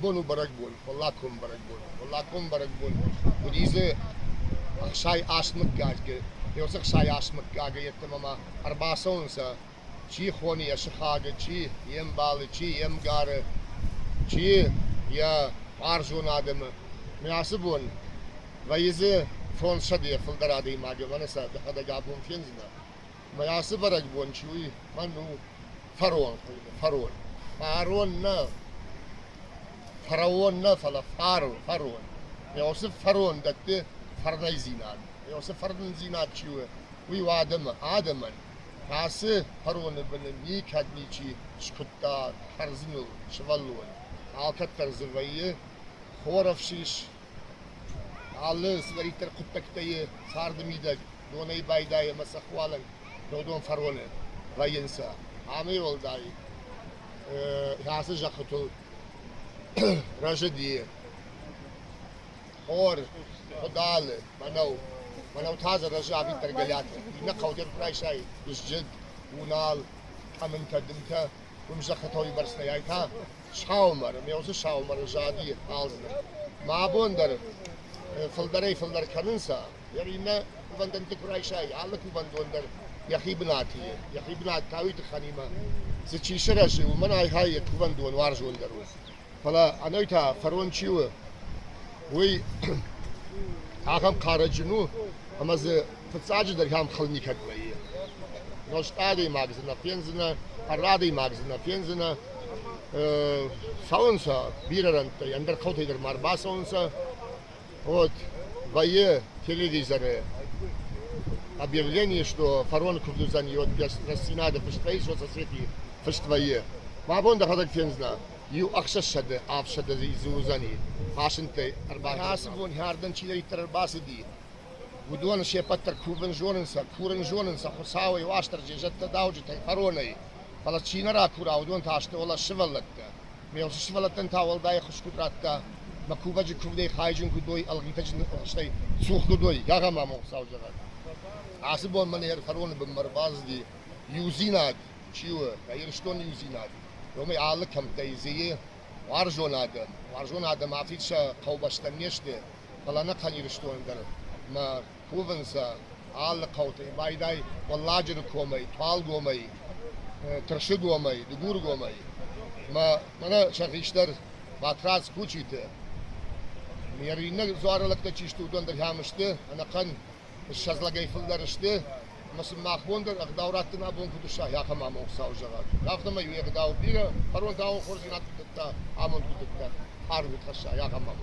Abonu barak bol, Allah'ım barak bol, Allah'ım barak bol. Bu diese şey aşmık gage, yoksa şey aşmık gage yettim ama arbasa onsa, çi khoni yaşıkhage, çi yem balı, çi yem garı, çi ya arzun adamı, münasibun. Ve izi fon şadiye fıldar adayım age, manasa daha da gabun fiyenzina. Münasib barak bol, çi manu faron, Faraon na fala Faraon. Yosef Faraon datte farnay zinad. Yosef farnay zinad çiwe. We Adaman. Hası Faraon benen ni kadniçi şkutta tarzını şvalluan. Alkat tarzı vayı khoraf şiş. Allah sıvariter kuttaktayı sardımıydı. Donay baydayı masakwalan. Dodon Faraon vayınsa. Amir oldayı. Hası jakutul Rajadi, or, Hodale, Manau taza Rajavi tergalat, ina kauder praisai, isjid, unal, kamintadinta, umzakatoy barsnayayta, Şaumar, mevzu Şaumar Rajadi alzı. Mabondar, fıldar kanınsa, yarina kuvandanti praisai, Allah kuvandondar, yahibnat tawit khanima, ziçişerajı, umanay hayy kuvandon varjondaru. Fala anayta Faraon çiwe, we akam karacını ama ze fıtsacı der ham khalnik etmeyi. Nostadi magazina fiyenzina, aradi magazina fiyenzina, saunsa biraranta yandar kautaydır marba saunsa, вот вае телевизоры объявление, что Фараон Кубдузан и вот Рассинада фыштвейшо со свети фыштвае. Мабонда хадак фензна. Yu akşaşadı, afşadı izuzani. Haşinte arbaa. Hasibun yardan çileri terbası di. Buduan şepatar kuven jonensa, husawa yavaştar cezette davcı te Faronay. Fala çinara kura udun taştı ola şıvallatta. Mevzu şıvallattan tavalday xuşkutratta. Makubacı kuvdey haycın kudoy algitacın işte suh kudoy yagama mo savcaga. Hasibun manher Faron bimarbaz di. Yuzinad çiwe, yirşton yuzinad. Yomi ağırlık hem teyzeyi varjon adam afitşa kavbaştan neşti kalana kanirişti onlar ma kuvensa ağırlık kavtay bayday vallacır komay tual gomay tırşı gomay dugur gomay mana şarkışlar matraz kuçiydi miyarine zorlukta çişti udandır yamıştı anakan şazlagay fıldarıştı Mas mahbundur davrattın abun kuduşa yakamam o savcılar. Laftıma yüye gıdav bir paron dağın korzinat tutukta amun tutukta harbi taşa yakamam.